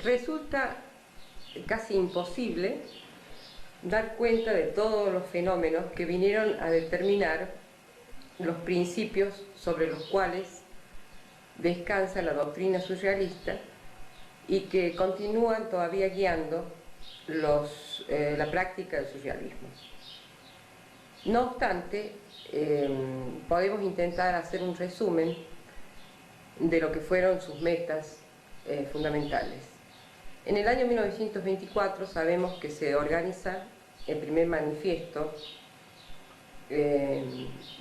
resulta casi imposible dar cuenta de todos los fenómenos que vinieron a determinar los principios sobre los cuales descansa la doctrina surrealista y que continúan todavía guiando la práctica del surrealismo. No obstante, podemos intentar hacer un resumen de lo que fueron sus metas fundamentales. En el año 1924 sabemos que se organiza el primer manifiesto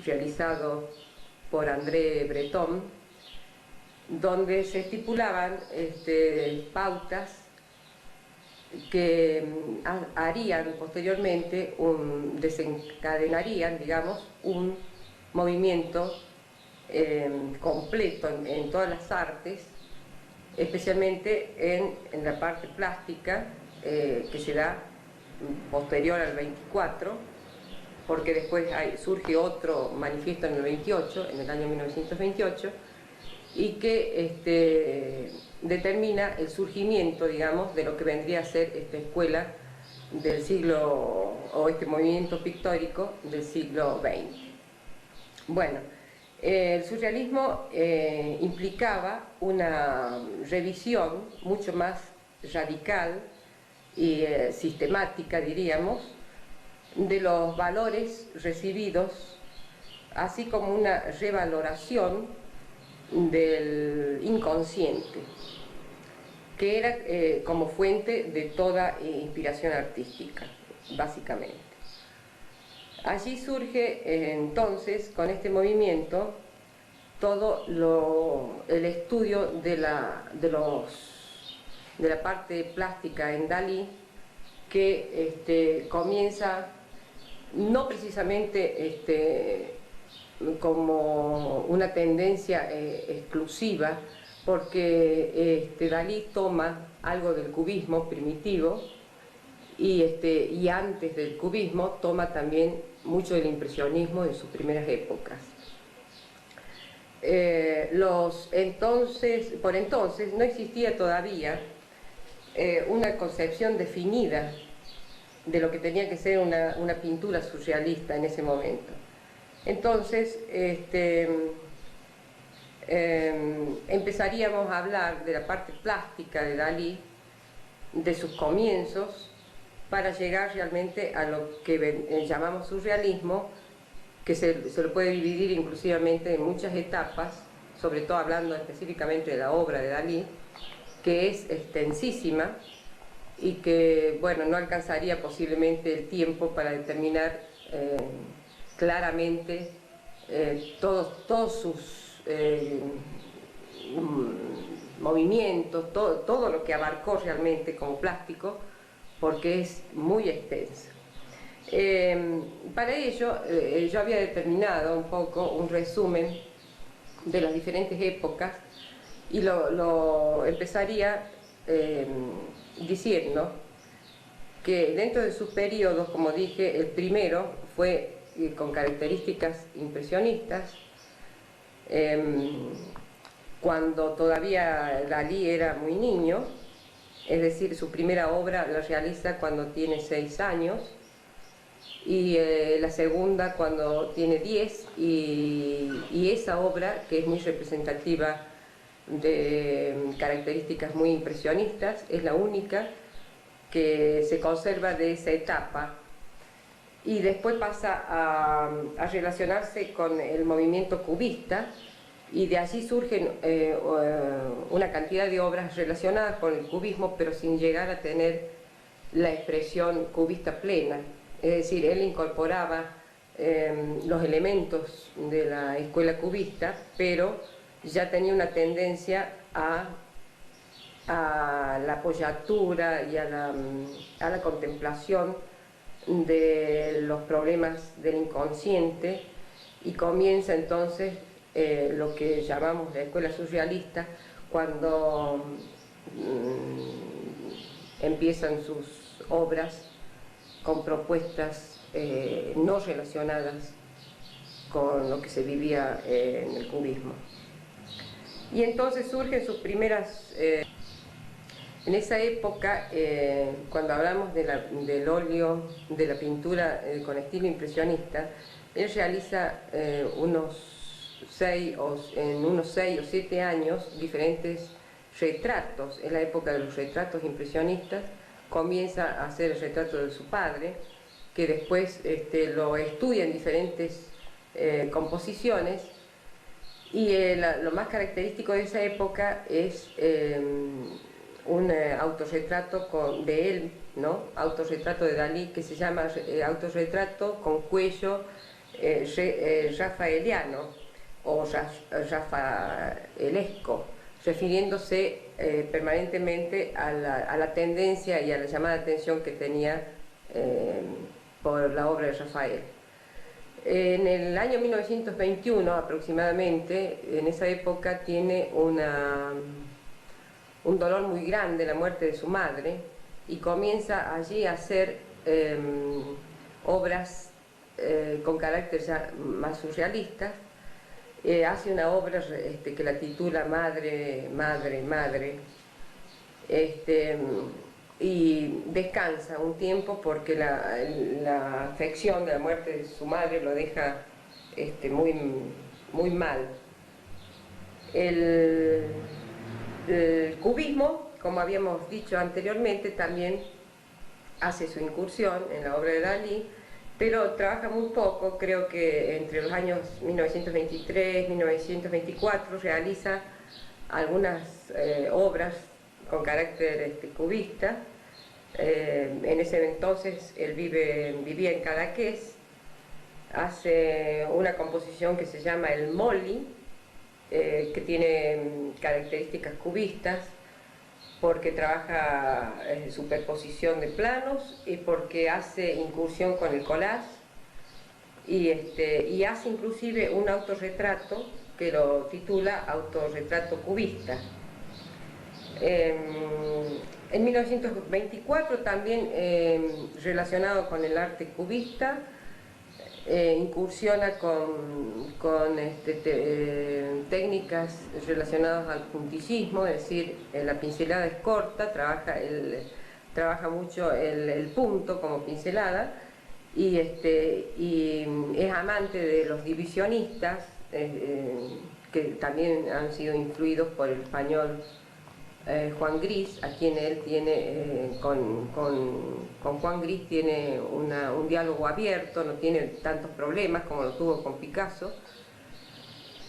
realizado por André Breton, donde se estipulaban pautas que harían posteriormente, desencadenarían, digamos, un movimiento completo en todas las artes, especialmente en la parte plástica, que se da posterior al 24, porque después surge otro manifiesto en el 28, en el año 1928, y que determina el surgimiento, digamos, de lo que vendría a ser esta escuela del siglo, o este movimiento pictórico del siglo XX. Bueno, el surrealismo implicaba una revisión mucho más radical y sistemática, diríamos, de los valores recibidos, así como una revaloración del inconsciente, que era como fuente de toda inspiración artística, básicamente. Allí surge entonces, con este movimiento, todo el estudio de la parte plástica en Dalí, que comienza no precisamente como una tendencia exclusiva, porque Dalí toma algo del cubismo primitivo y antes del cubismo toma también mucho del impresionismo en sus primeras épocas. Por entonces no existía todavía una concepción definida de lo que tenía que ser una pintura surrealista en ese momento. Entonces, empezaríamos a hablar de la parte plástica de Dalí, de sus comienzos, para llegar realmente a lo que llamamos surrealismo, que se lo puede dividir inclusivamente en muchas etapas, sobre todo hablando específicamente de la obra de Dalí, que es extensísima y que, bueno, no alcanzaría posiblemente el tiempo para determinar claramente todos sus movimientos, todo lo que abarcó realmente como plástico, porque es muy extenso. Para ello, yo había determinado un poco un resumen de las diferentes épocas y lo empezaría diciendo que dentro de sus periodos, como dije, el primero fue con características impresionistas, cuando todavía Dalí era muy niño, es decir, su primera obra la realiza cuando tiene 6 años, y la segunda cuando tiene 10, y esa obra, que es muy representativa de características muy impresionistas, es la única que se conserva de esa etapa, y después pasa a relacionarse con el movimiento cubista, y de allí surgen una cantidad de obras relacionadas con el cubismo, pero sin llegar a tener la expresión cubista plena. Es decir, él incorporaba los elementos de la escuela cubista, pero ya tenía una tendencia a la apoyatura y a la contemplación de los problemas del inconsciente, y comienza entonces lo que llamamos la escuela surrealista, cuando empiezan sus obras con propuestas no relacionadas con lo que se vivía en el cubismo. Y entonces surgen sus primeras En esa época, cuando hablamos del óleo, de la pintura con estilo impresionista, él realiza en unos 6 o 7 años diferentes retratos. En la época de los retratos impresionistas, comienza a hacer el retrato de su padre, que después lo estudia en diferentes composiciones, y lo más característico de esa época es un autorretrato de él, ¿no? Autorretrato de Dalí, que se llama autorretrato con cuello rafaeliano o rafaelesco, refiriéndose permanentemente a la tendencia y a la llamada de atención que tenía por la obra de Rafael. En el año 1921 aproximadamente, en esa época, tiene un dolor muy grande, la muerte de su madre, y comienza allí a hacer obras con carácter ya más surrealista. Hace una obra que la titula Madre, Madre, Madre, y descansa un tiempo porque la afección de la muerte de su madre lo deja muy mal. El cubismo, como habíamos dicho anteriormente, también hace su incursión en la obra de Dalí, pero trabaja muy poco. Creo que entre los años 1923 y 1924 realiza algunas obras con carácter cubista. En ese entonces él vivía en Cadaqués, hace una composición que se llama el Molly, que tiene características cubistas, porque trabaja superposición de planos y porque hace incursión con el collage, y hace inclusive un autorretrato que lo titula Autorretrato Cubista. En 1924 también, relacionado con el arte cubista, incursiona con técnicas relacionadas al puntillismo, es decir, la pincelada es corta, trabaja mucho el punto como pincelada, y es amante de los divisionistas, que también han sido influidos por el español Juan Gris, a quien él tiene, con Juan Gris tiene un diálogo abierto, no tiene tantos problemas como lo tuvo con Picasso,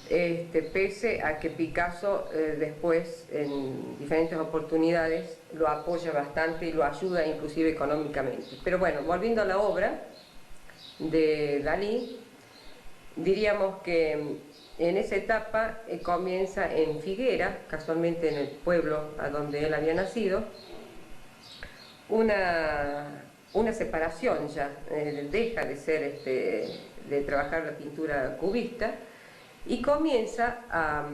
pese a que Picasso después, en diferentes oportunidades, lo apoya bastante y lo ayuda inclusive económicamente. Pero bueno, volviendo a la obra de Dalí, diríamos que en esa etapa comienza en Figuera, casualmente en el pueblo a donde él había nacido, una separación ya, deja de ser de trabajar la pintura cubista y comienza a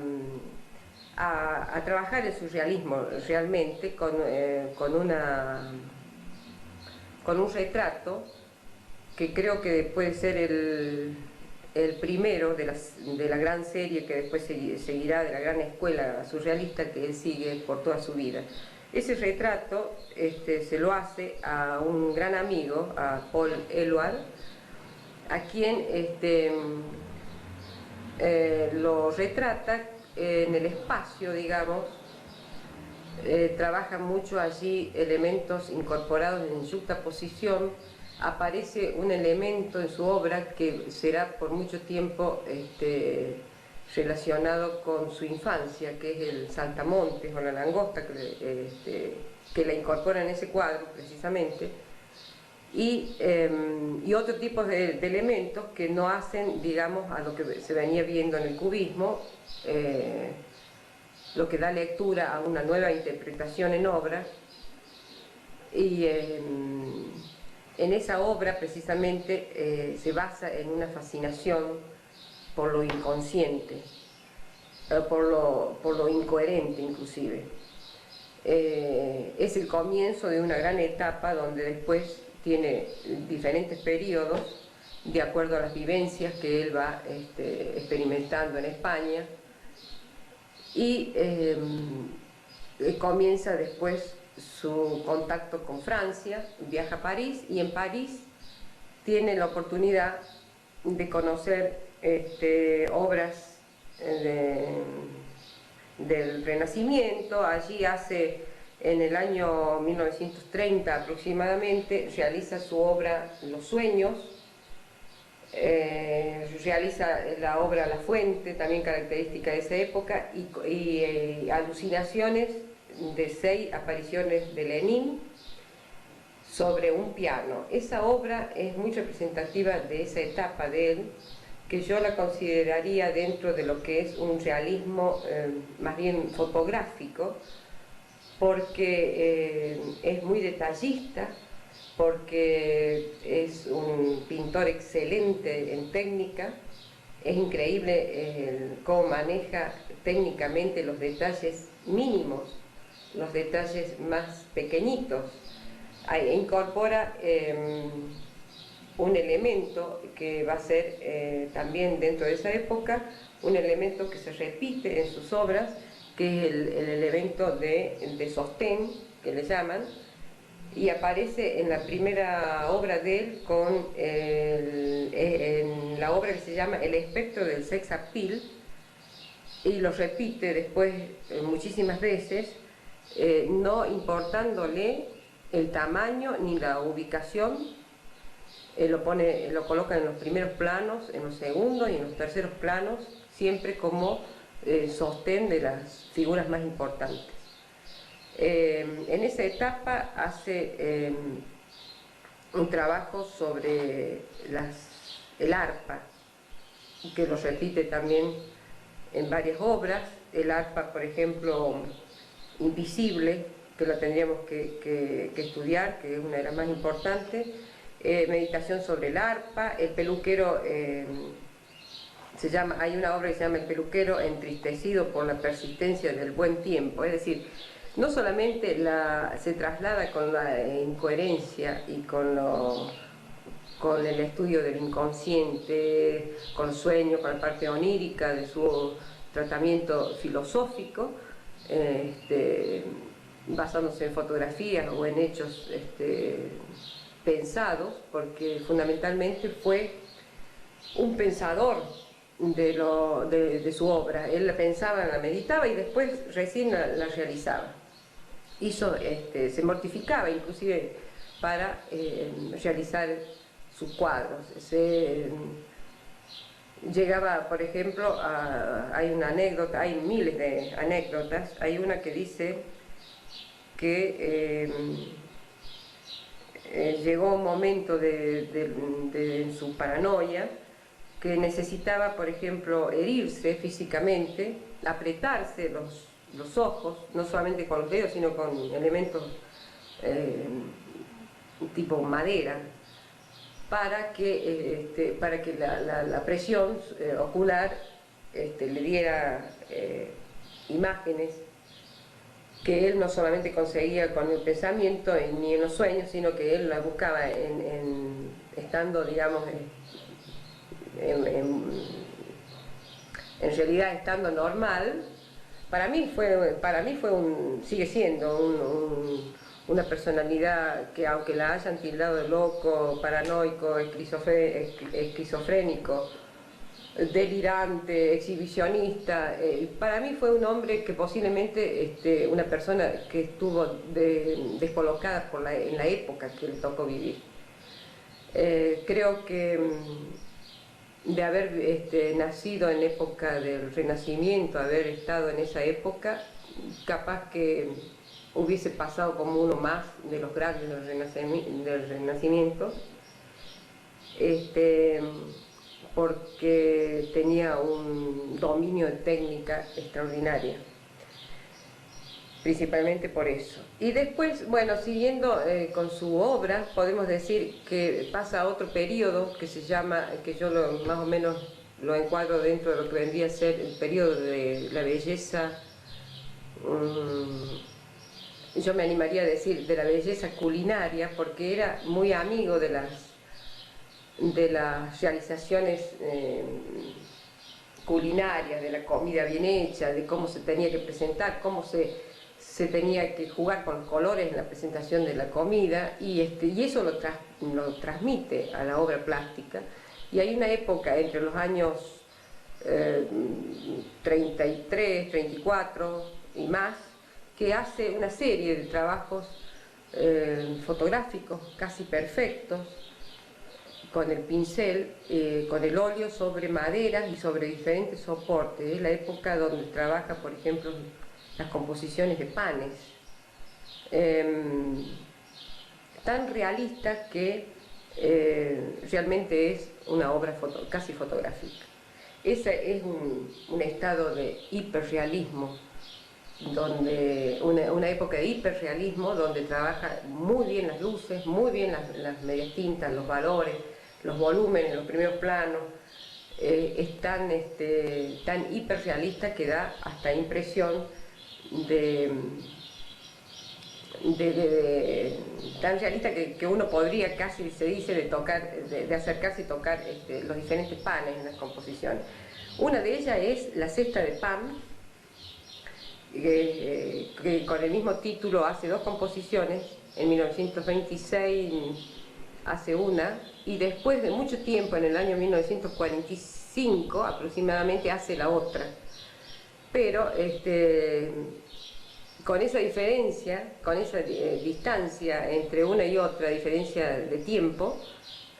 trabajar el surrealismo realmente con un retrato que creo que puede ser el primero de la gran serie que después seguirá, de la gran escuela surrealista que él sigue por toda su vida. Ese retrato se lo hace a un gran amigo, a Paul Eluard, a quien lo retrata en el espacio, digamos. Trabaja mucho allí elementos incorporados en yuxtaposición. Aparece un elemento en su obra que será por mucho tiempo relacionado con su infancia, que es el saltamontes o la langosta, que la incorpora en ese cuadro precisamente, y otro tipo de elementos que no hacen, digamos, a lo que se venía viendo en el cubismo, lo que da lectura a una nueva interpretación en obra. Y en esa obra precisamente se basa en una fascinación por lo inconsciente, por lo incoherente inclusive. Es el comienzo de una gran etapa donde después tiene diferentes periodos de acuerdo a las vivencias que él va experimentando en España, y comienza después su contacto con Francia, viaja a París y en París tiene la oportunidad de conocer obras del Renacimiento. Allí hace, en el año 1930 aproximadamente, realiza su obra Los Sueños, realiza la obra La Fuente, también característica de esa época, y Alucinaciones, de 6 apariciones de Lenin sobre un piano. Esa obra es muy representativa de esa etapa de él, que yo la consideraría dentro de lo que es un realismo más bien fotográfico, porque es muy detallista, porque es un pintor excelente en técnica. Es increíble cómo maneja técnicamente los detalles mínimos, los detalles más pequeñitos. Incorpora un elemento que va a ser también dentro de esa época, un elemento que se repite en sus obras, que es el elemento de sostén, que le llaman, y aparece en la primera obra de él en la obra que se llama El espectro del sex appeal, y lo repite después muchísimas veces, no importándole el tamaño ni la ubicación. Lo coloca en los primeros planos, en los segundos y en los terceros planos, siempre como sostén de las figuras más importantes. En esa etapa hace un trabajo sobre el arpa, que lo repite también en varias obras. El arpa, por ejemplo, Invisible, que la tendríamos que estudiar, que es una de las más importantes. Meditación sobre el arpa. El peluquero, hay una obra que se llama El peluquero entristecido por la persistencia del buen tiempo, es decir, no solamente se traslada con la incoherencia y con el estudio del inconsciente, con el sueño, con la parte onírica de su tratamiento filosófico, basándose en fotografías o en hechos pensados, porque fundamentalmente fue un pensador de su obra. Él la pensaba, la meditaba y después recién la realizaba. Se mortificaba inclusive para realizar sus cuadros. Llegaba, por ejemplo, hay una anécdota, hay miles de anécdotas. Hay una que dice que llegó un momento en su paranoia que necesitaba, por ejemplo, herirse físicamente, apretarse los ojos, no solamente con los dedos, sino con elementos tipo madera, para que la presión ocular le diera imágenes que él no solamente conseguía con el pensamiento ni en los sueños, sino que él la buscaba estando, digamos, en realidad estando normal. Para mí sigue siendo una personalidad que, aunque la hayan tildado de loco, paranoico, esquizofrénico, delirante, exhibicionista, para mí fue un hombre que posiblemente una persona que estuvo descolocada en la época que le tocó vivir. Creo que de haber nacido en época del Renacimiento, haber estado en esa época, capaz que hubiese pasado como uno más de los grandes del Renacimiento, porque tenía un dominio de técnica extraordinaria, principalmente por eso. Y después, bueno, siguiendo con su obra, podemos decir que pasa a otro periodo que se llama, que yo más o menos lo encuadro dentro de lo que vendría a ser el periodo de la belleza, yo me animaría a decir de la belleza culinaria, porque era muy amigo de las realizaciones culinarias, de la comida bien hecha, de cómo se tenía que presentar, cómo se se tenía que jugar con los colores en la presentación de la comida y eso lo transmite a la obra plástica. Y hay una época entre los años 33, 34 y más, que hace una serie de trabajos fotográficos casi perfectos, con el pincel, con el óleo sobre maderas y sobre diferentes soportes. Es la época donde trabaja, por ejemplo, las composiciones de panes, tan realista que realmente es una obra casi fotográfica. Ese es un estado de hiperrealismo, una época de hiperrealismo donde trabaja muy bien las luces, muy bien las medias tintas, los valores, los volúmenes, los primeros planos. Es tan hiperrealista que da hasta impresión tan realista que uno podría casi, se dice, de acercarse y tocar los diferentes panes en las composiciones. Una de ellas es la cesta de pan, que con el mismo título hace dos composiciones. En 1926 hace una, y después de mucho tiempo, en el año 1945 aproximadamente, hace la otra. Pero con esa diferencia, con esa distancia entre una y otra, diferencia de tiempo,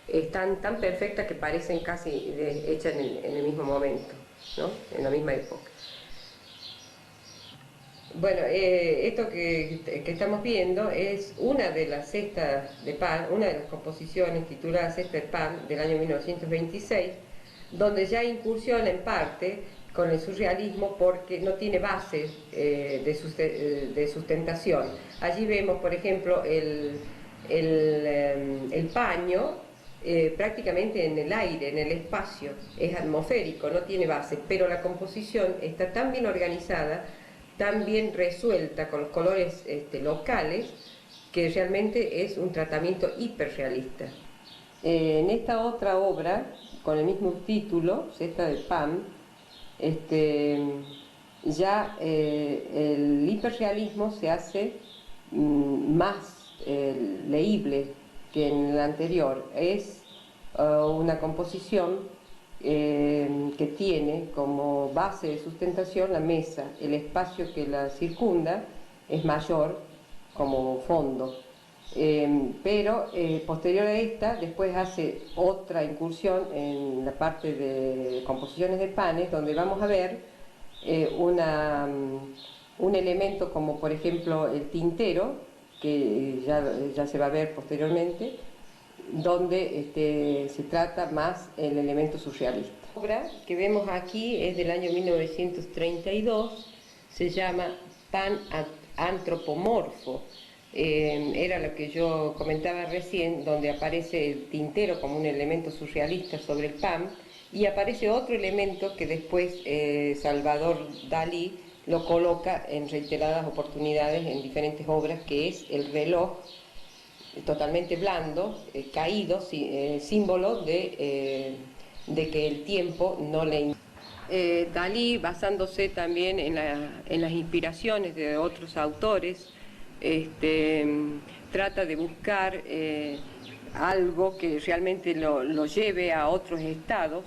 están tan perfectas que parecen casi hechas en el mismo momento, ¿no? En la misma época. Bueno, esto que estamos viendo es una de las cestas de pan, una de las composiciones titulada Cesta de Pan del año 1926, donde ya incursiona en parte con el surrealismo porque no tiene bases de sustentación. Allí vemos, por ejemplo, el paño prácticamente en el aire, en el espacio, es atmosférico, no tiene bases, pero la composición está tan bien organizada, tan bien resuelta con los colores locales, que realmente es un tratamiento hiperrealista. En esta otra obra, con el mismo título, Cesta de Pan, ya el hiperrealismo se hace más leíble que en el anterior. Es una composición que tiene como base de sustentación la mesa. El espacio que la circunda es mayor como fondo, pero posterior a esta después hace otra incursión en la parte de composiciones de panes, donde vamos a ver un elemento como por ejemplo el tintero, que ya se va a ver posteriormente, donde se trata más el elemento surrealista. La obra que vemos aquí es del año 1932, se llama Pan antropomorfo. Era lo que yo comentaba recién, donde aparece el tintero como un elemento surrealista sobre el pan, y aparece otro elemento que después Salvador Dalí lo coloca en reiteradas oportunidades en diferentes obras, que es el reloj totalmente blando, caído, símbolo de que el tiempo no le... Dalí, basándose también en las inspiraciones de otros autores, trata de buscar algo que realmente lo lleve a otros estados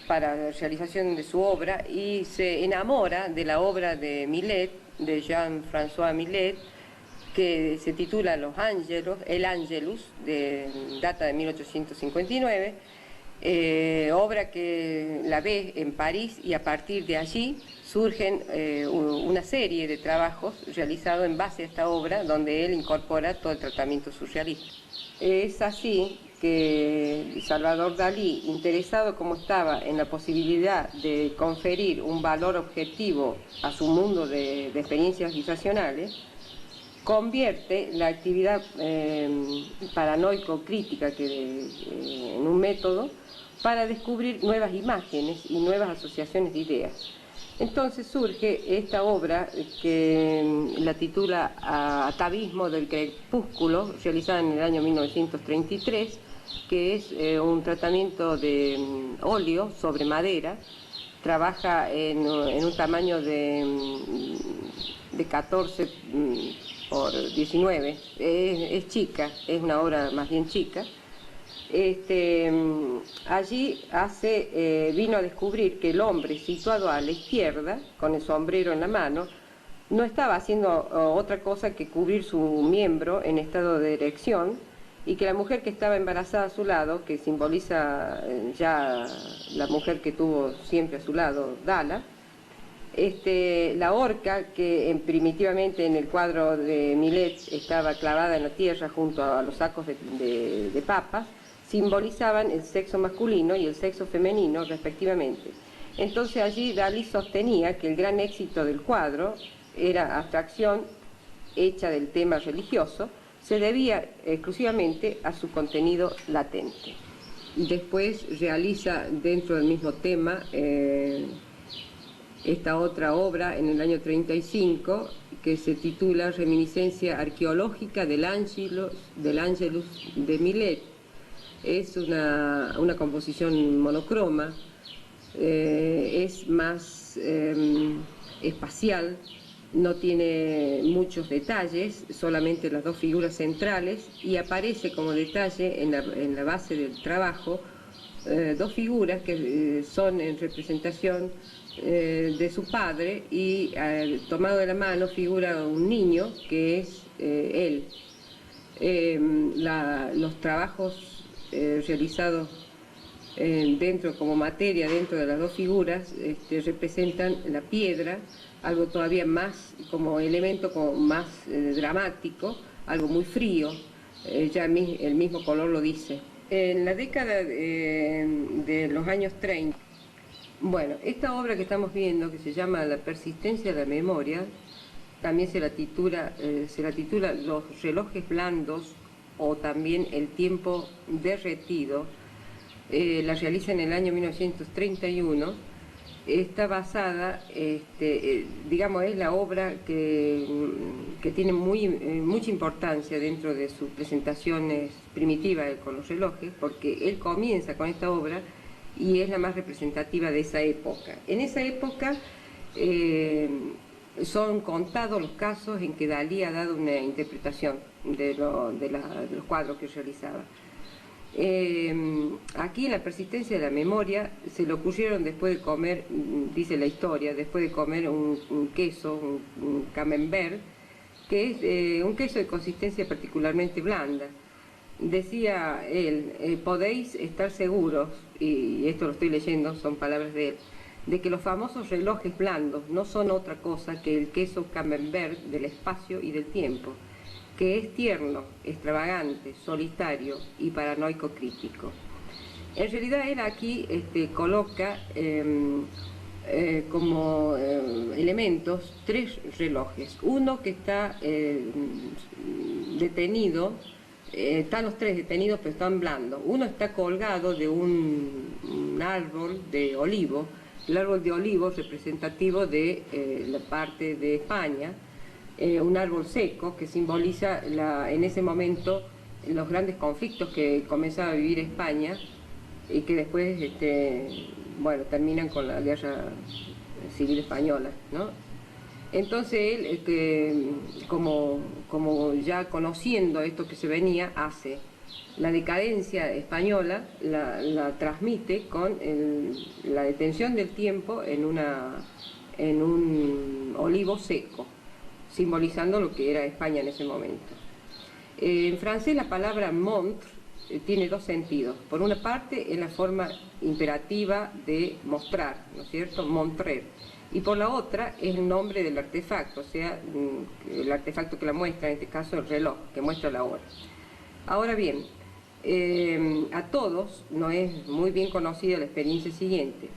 para la realización de su obra, y se enamora de la obra de Millet, de Jean-François Millet, que se titula Los Ángelos, el Angelus, data de 1859, obra que la ve en París, y a partir de allí surgen una serie de trabajos realizados en base a esta obra, donde él incorpora todo el tratamiento surrealista. Es así que Salvador Dalí, interesado como estaba en la posibilidad de conferir un valor objetivo a su mundo de experiencias visacionales, convierte la actividad paranoico-crítica en un método para descubrir nuevas imágenes y nuevas asociaciones de ideas. Entonces surge esta obra que la titula Atavismo del crepúsculo, realizada en el año 1933, que es un tratamiento de óleo sobre madera. Trabaja en un tamaño de de 14 por 19, es chica, es una obra más bien chica. Allí vino a descubrir que el hombre situado a la izquierda, con el sombrero en la mano, no estaba haciendo otra cosa que cubrir su miembro en estado de erección, y que la mujer que estaba embarazada a su lado, que simboliza ya la mujer que tuvo siempre a su lado, Dala, la horca que primitivamente en el cuadro de Millet estaba clavada en la tierra junto a los sacos de papas, simbolizaban el sexo masculino y el sexo femenino respectivamente. Entonces allí Dalí sostenía que el gran éxito del cuadro era abstracción hecha del tema religioso, se debía exclusivamente a su contenido latente. Después realiza dentro del mismo tema esta otra obra en el año 35 que se titula Reminiscencia arqueológica del Angelus de Millet. Es una composición monocroma, es más espacial, no tiene muchos detalles, solamente las dos figuras centrales, y aparece como detalle en la base del trabajo dos figuras que son en representación de su padre, y tomado de la mano figura un niño que es él. Los trabajos realizados dentro como materia dentro de las dos figuras representan la piedra, algo todavía más como elemento como más dramático, algo muy frío, ya el mismo color lo dice. En la década de los años 30, bueno, esta obra que estamos viendo, que se llama La persistencia de la memoria, también se la titula Los relojes blandos, o también El tiempo derretido. La realiza en el año 1931. Está basada, digamos, es la obra que tiene mucha importancia dentro de sus presentaciones primitivas con los relojes, porque él comienza con esta obra y es la más representativa de esa época. En esa época son contados los casos en que Dalí ha dado una interpretación de los cuadros que realizaba. Aquí en La persistencia de la memoria se le ocurrieron después de comer, dice la historia, después de comer un queso, un camembert, que es un queso de consistencia particularmente blanda. Decía él, podéis estar seguros, y esto lo estoy leyendo, son palabras de él, de que los famosos relojes blandos no son otra cosa que el queso camembert del espacio y del tiempo, que es tierno, extravagante, solitario y paranoico crítico. En realidad él aquí coloca como elementos tres relojes. Uno que está detenido, están los tres detenidos pero están blandos. Uno está colgado de un árbol de olivo, el árbol de olivo representativo de la parte de España, un árbol seco que simboliza en ese momento los grandes conflictos que comenzaba a vivir España y que después bueno, terminan con la guerra civil española, ¿no? Entonces él, como ya conociendo esto que se venía, hace la decadencia española, la transmite con la detención del tiempo en un olivo seco, simbolizando lo que era España en ese momento. En francés la palabra montre tiene dos sentidos. Por una parte es la forma imperativa de mostrar, ¿no es cierto? Montrer. Y por la otra es el nombre del artefacto, o sea, el artefacto que la muestra, en este caso el reloj, que muestra la hora. Ahora bien, a todos nos es muy bien conocida la experiencia siguiente.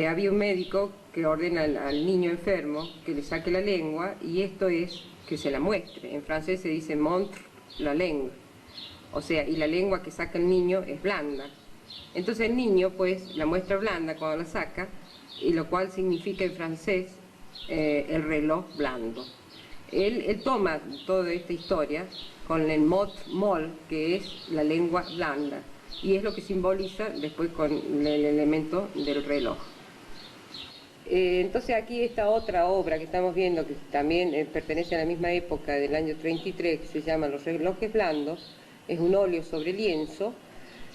Había un médico que ordena al niño enfermo que le saque la lengua, y esto es que se la muestre. En francés se dice montre la lengua, o sea, y la lengua que saca el niño es blanda. Entonces el niño pues la muestra blanda cuando la saca, y lo cual significa en francés el reloj blando. Él toma toda esta historia con el mot molle, que es la lengua blanda, y es lo que simboliza después con el elemento del reloj. Entonces aquí esta otra obra que estamos viendo, que también pertenece a la misma época del año 33, que se llama Los relojes blandos, es un óleo sobre lienzo.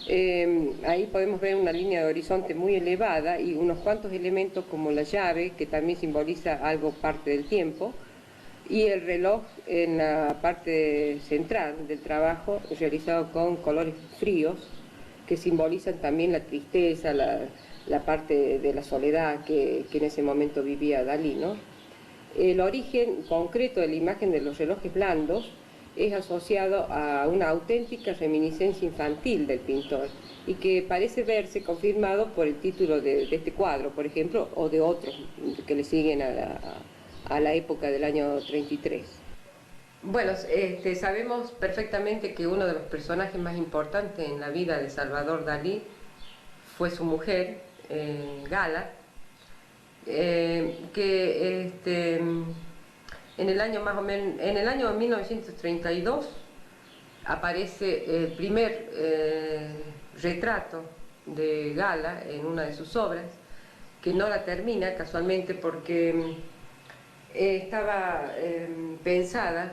Ahí podemos ver una línea de horizonte muy elevada y unos cuantos elementos como la llave, que también simboliza algo parte del tiempo, y el reloj en la parte central del trabajo, realizado con colores fríos, que simbolizan también la tristeza, la parte de la soledad que en ese momento vivía Dalí, ¿no? El origen concreto de la imagen de los relojes blandos es asociado a una auténtica reminiscencia infantil del pintor y que parece verse confirmado por el título de este cuadro, por ejemplo, o de otros que le siguen a la época del año 33. Bueno, sabemos perfectamente que uno de los personajes más importantes en la vida de Salvador Dalí fue su mujer, Gala, que en el año más o menos, en el año 1932 aparece el primer retrato de Gala en una de sus obras, que no la termina casualmente porque estaba pensada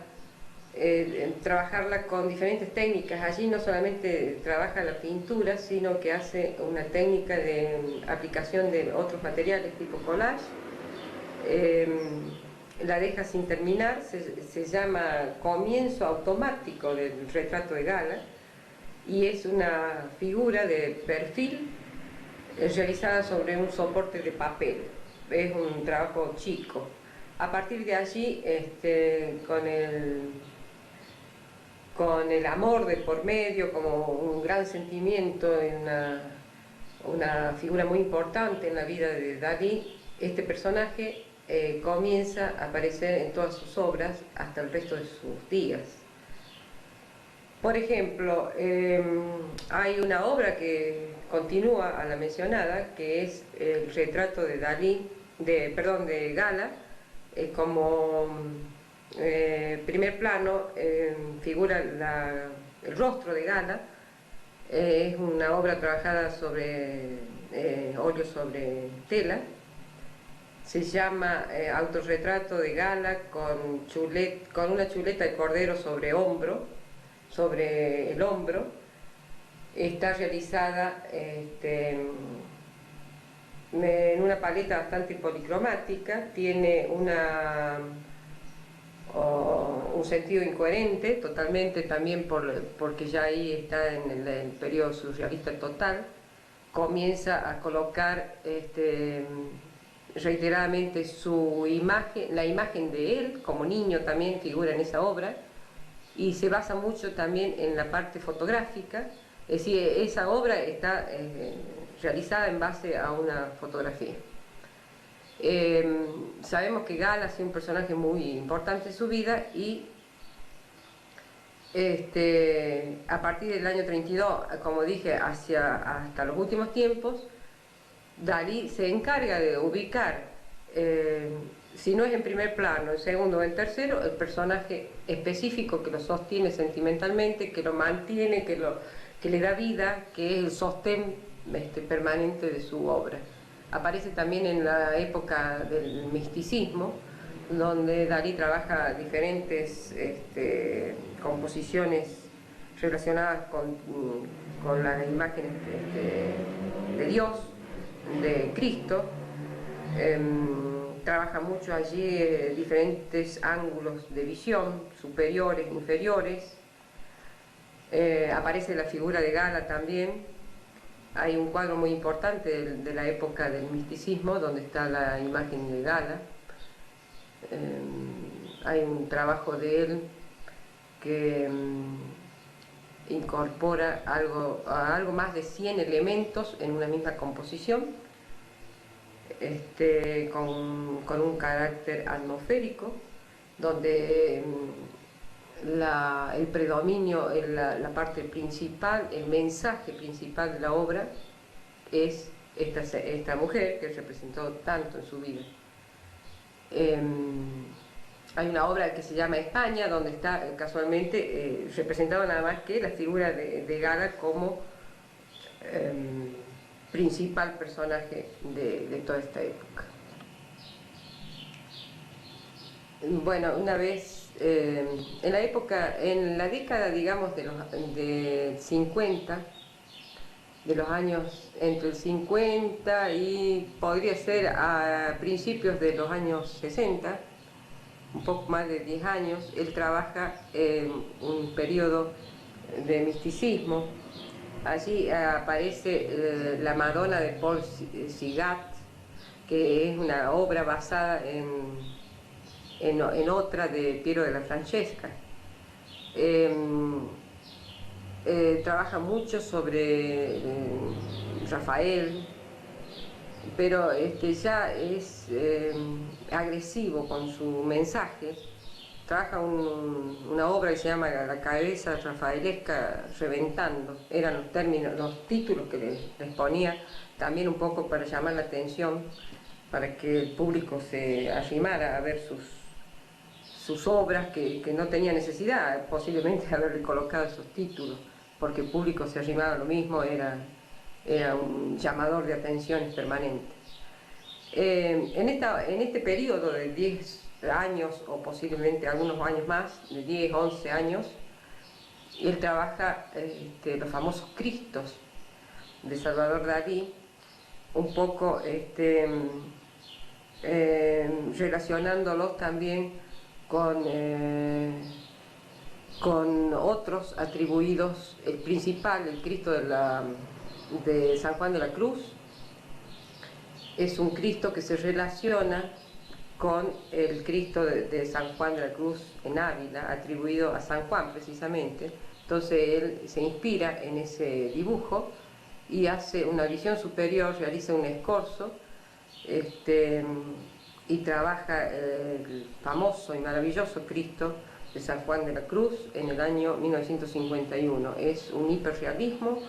trabajarla con diferentes técnicas. Allí no solamente trabaja la pintura, sino que hace una técnica de aplicación de otros materiales tipo collage. La deja sin terminar, se llama comienzo automático del retrato de Gala, y es una figura de perfil realizada sobre un soporte de papel. Es un trabajo chico. A partir de allí, con el amor de por medio, como un gran sentimiento, una figura muy importante en la vida de Dalí, este personaje comienza a aparecer en todas sus obras hasta el resto de sus días. Por ejemplo, hay una obra que continúa a la mencionada, que es el retrato de Dalí, de Gala, como primer plano figura el rostro de Gala. Es una obra trabajada sobre óleo sobre tela. Se llama autorretrato de Gala con una chuleta de cordero sobre el hombro. Está realizada en una paleta bastante policromática, tiene un sentido incoherente totalmente, también porque ya ahí está en el periodo surrealista total. Comienza a colocar reiteradamente la imagen de él como niño, también figura en esa obra, y se basa mucho también en la parte fotográfica. Es decir, esa obra está realizada en base a una fotografía. Sabemos que Gala ha sido un personaje muy importante en su vida, y a partir del año 32, como dije, hasta los últimos tiempos, Dalí se encarga de ubicar, si no es en primer plano, en segundo o en tercero, el personaje específico que lo sostiene sentimentalmente, que lo mantiene, que le da vida, que es el sostén permanente de su obra. Aparece también en la época del misticismo, donde Dalí trabaja diferentes composiciones relacionadas con las imágenes de Dios, de Cristo. Trabaja mucho allí diferentes ángulos de visión, superiores, inferiores. Aparece la figura de Gala también. Hay un cuadro muy importante de la época del misticismo donde está la imagen de Gala. Hay un trabajo de él que incorpora algo más de 100 elementos en una misma composición, con un carácter atmosférico, donde el predominio, la parte principal, el mensaje principal de la obra es esta mujer que representó tanto en su vida. Hay una obra que se llama España, donde está casualmente representado nada más que la figura de Gala como principal personaje de toda esta época. Bueno, una vez, en la época, en la década, digamos, de 50, de los años entre el 50 y podría ser a principios de los años 60, un poco más de 10 años, él trabaja en un periodo de misticismo. Allí aparece La Madonna de Paul Sigat, que es una obra basada en otra de Piero de la Francesca. Eh, Trabaja mucho sobre Rafael, pero ya es agresivo con su mensaje. Trabaja una obra que se llama La cabeza rafaelesca reventando. Eran los términos, los títulos que les ponía, también un poco para llamar la atención, para que el público se arrimara a ver sus obras que no tenía necesidad posiblemente de haberle colocado esos títulos, porque el público se arrimaba a lo mismo, era un llamador de atenciones permanente. En este periodo de 10 años, o posiblemente algunos años más, de 10, 11 años, él trabaja los famosos Cristos de Salvador Dalí, un poco relacionándolos también con otros atribuidos. El principal, el Cristo de San Juan de la Cruz, es un Cristo que se relaciona con el Cristo de San Juan de la Cruz en Ávila, atribuido a San Juan precisamente. Entonces él se inspira en ese dibujo y hace una visión superior, realiza un escorzo y trabaja el famoso y maravilloso Cristo de San Juan de la Cruz en el año 1951. Es un hiperrealismo,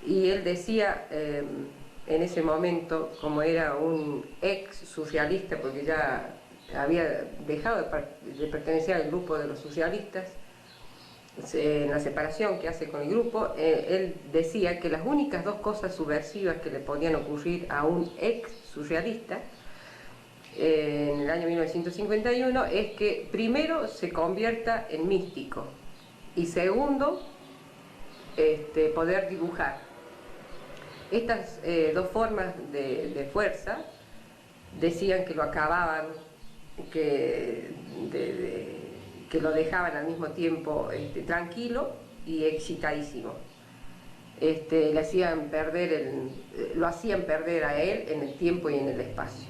y él decía en ese momento, como era un ex surrealista, porque ya había dejado de pertenecer al grupo de los surrealistas, en la separación que hace con el grupo, él decía que las únicas dos cosas subversivas que le podían ocurrir a un ex surrealista en el año 1951 es que primero se convierta en místico y segundo poder dibujar. Estas dos formas de fuerza decían que lo acababan, que lo dejaban al mismo tiempo tranquilo y excitadísimo. Le hacían perder lo hacían perder a él en el tiempo y en el espacio.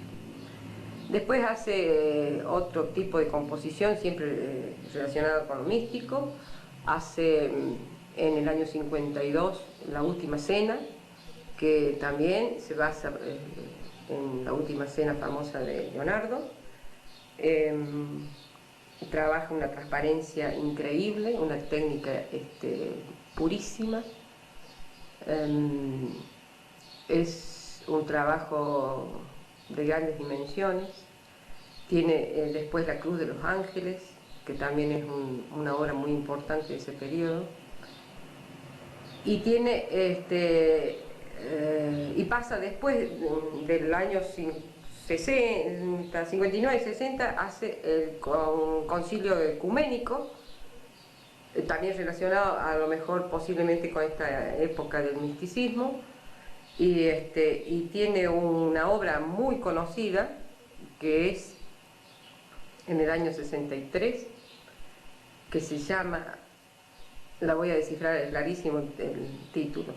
Después hace otro tipo de composición, siempre relacionado con lo místico. Hace en el año 52 La Última Cena, que también se basa en la última cena famosa de Leonardo. Trabaja una transparencia increíble, una técnica purísima. Es un trabajo de grandes dimensiones. Tiene después La Cruz de los Ángeles, que también es una obra muy importante de ese periodo. Y tiene y pasa después del año 60, 59, 60, hace el concilio ecuménico, también relacionado a lo mejor posiblemente con esta época del misticismo, y tiene una obra muy conocida que es en el año 63, que se llama, la voy a descifrar, es larguísimo el título,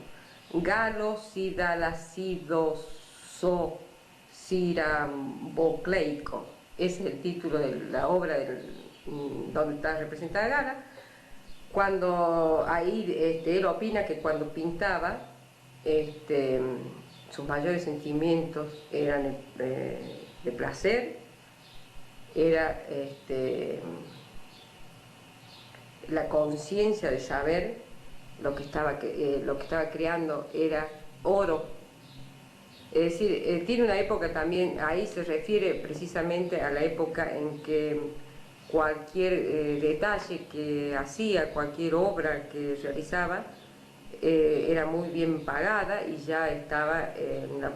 Galo Sidalacidoso Sirambocleico. Ese es el título de la obra donde está representada Gala. Cuando ahí él opina que cuando pintaba sus mayores sentimientos eran de placer, era la conciencia de saber lo que estaba creando era oro. Es decir, tiene una época también, ahí se refiere precisamente a la época en que cualquier detalle que hacía, cualquier obra que realizaba, era muy bien pagada y ya estaba en la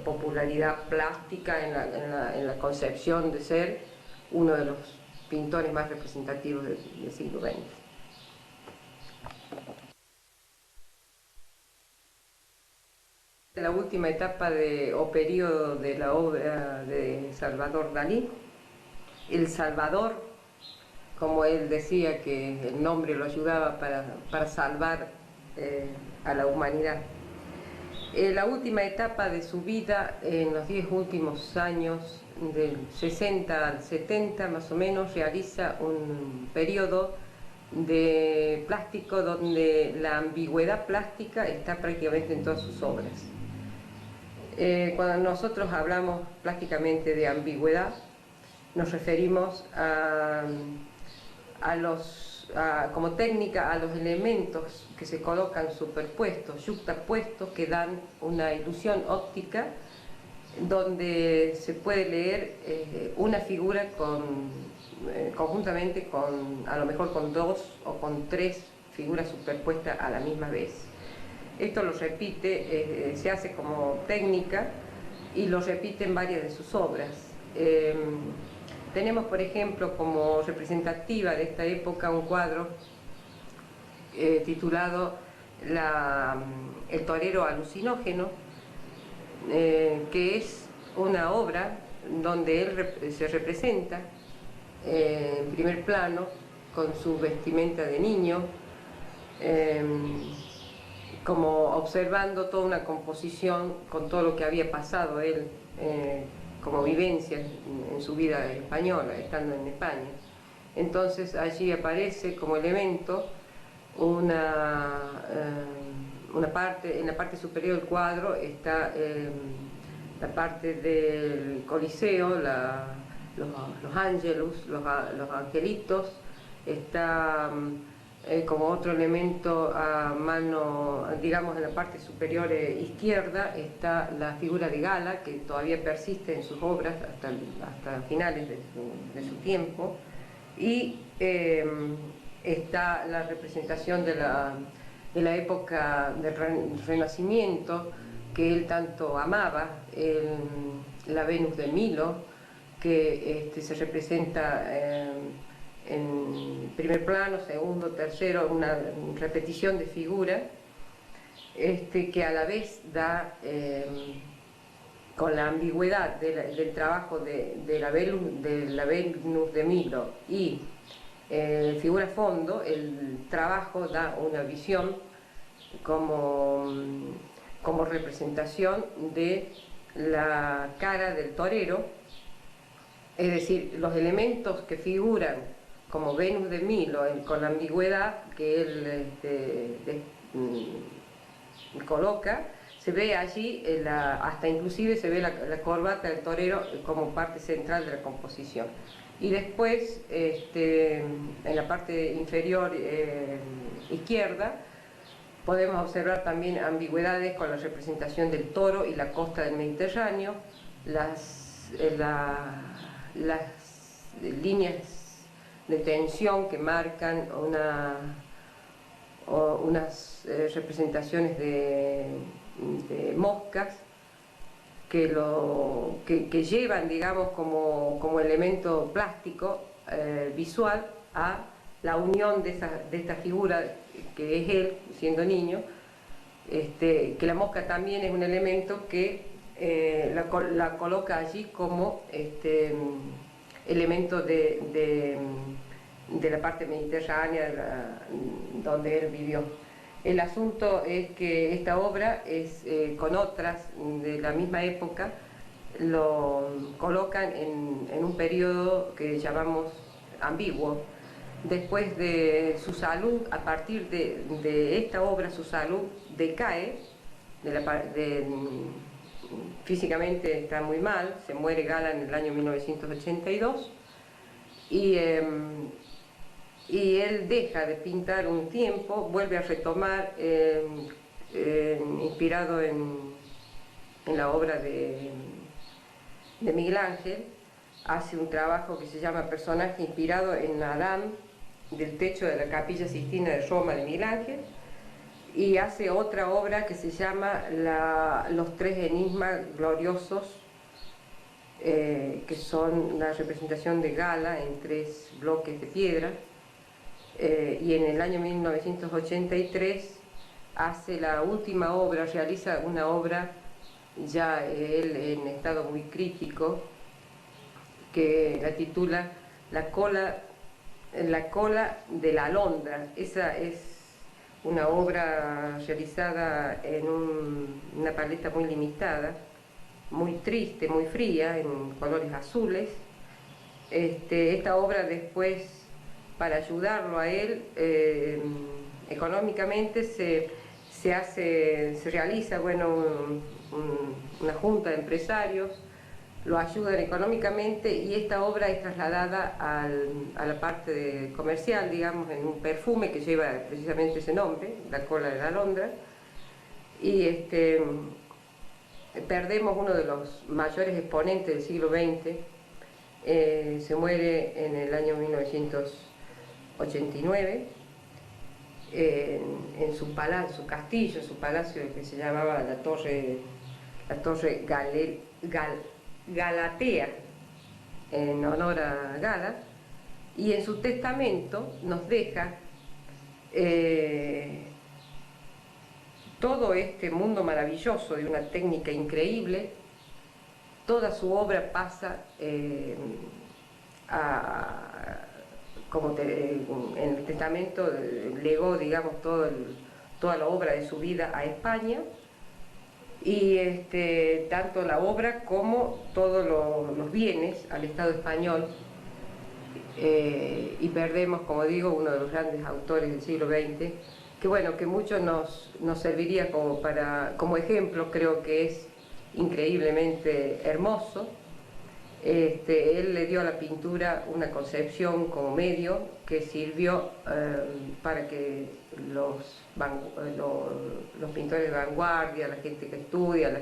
popularidad plástica, en la concepción de ser uno de los pintores más representativos del siglo XX. La última etapa o periodo de la obra de Salvador Dalí, El Salvador, como él decía que el nombre lo ayudaba para salvar a la humanidad. La última etapa de su vida, en los 10 últimos años, del 60 al 70 más o menos, realiza un periodo de plástico donde la ambigüedad plástica está prácticamente en todas sus obras. Cuando nosotros hablamos plásticamente de ambigüedad, nos referimos como técnica a los elementos que se colocan superpuestos, yuxtapuestos, que dan una ilusión óptica donde se puede leer una figura conjuntamente a lo mejor con 2 o con 3 figuras superpuestas a la misma vez. Esto lo repite, se hace como técnica y lo repite en varias de sus obras. Tenemos, por ejemplo, como representativa de esta época un cuadro titulado El torero alucinógeno, que es una obra donde él se representa en primer plano con su vestimenta de niño, como observando toda una composición con todo lo que había pasado él como vivencia en su vida española, estando en España. Entonces allí aparece como elemento en la parte superior del cuadro está la parte del Coliseo, los ángelus, los angelitos, está como otro elemento a mano, digamos en la parte superior izquierda, está la figura de Gala, que todavía persiste en sus obras hasta finales de su tiempo, y está la representación de la época del Renacimiento, que él tanto amaba, la Venus de Milo, que se representa en primer plano, segundo, tercero, una repetición de figuras, que a la vez da, con la ambigüedad del trabajo de la Venus de Milo y figura fondo, el trabajo da una visión como representación de la cara del torero, es decir, los elementos que figuran como Venus de Milo, con la ambigüedad que él coloca, se ve allí, hasta inclusive se ve la corbata del torero como parte central de la composición. Y después, en la parte inferior izquierda, podemos observar también ambigüedades con la representación del toro y la costa del Mediterráneo, las líneas de tensión que marcan unas representaciones de moscas que llevan, digamos, como elemento plástico visual a la unión de esta figura que es él, siendo niño, que la mosca también es un elemento que la coloca allí como elemento de la parte mediterránea donde él vivió. El asunto es que esta obra con otras de la misma época lo colocan en un periodo que llamamos ambiguo. Después de su salud, a partir de esta obra, su salud decae, físicamente está muy mal, se muere Gala en el año 1982 y él deja de pintar un tiempo, vuelve a retomar, inspirado en la obra de Miguel Ángel, hace un trabajo que se llama Personaje, inspirado en Adán, del techo de la Capilla Sixtina de Roma de Miguel Ángel, y hace otra obra que se llama Los tres enigmas gloriosos que son una representación de gala en 3 bloques de piedra, y en el año 1983 hace la última obra, realiza una obra ya él en estado muy crítico, que la titula La cola de la alondra. Esa es una obra realizada en una paleta muy limitada, muy triste, muy fría, en colores azules. Esta obra después, para ayudarlo a él económicamente, se realiza, bueno, una junta de empresarios, lo ayudan económicamente, y esta obra es trasladada a la parte comercial, digamos, en un perfume que lleva precisamente ese nombre, La cola de la alondra, y perdemos uno de los mayores exponentes del siglo XX. Se muere en el año 1989 en su castillo, su palacio, que se llamaba la Torre Galatea, en honor a Gala, y en su testamento nos deja todo este mundo maravilloso de una técnica increíble. Toda su obra pasa en el testamento, legó, digamos, toda la obra de su vida a España, y tanto la obra como todos los bienes al Estado español, y perdemos, como digo, uno de los grandes autores del siglo XX, que bueno, que mucho nos serviría como ejemplo. Creo que es increíblemente hermoso. Él le dio a la pintura una concepción como medio que sirvió para que los pintores de vanguardia, la gente que estudia,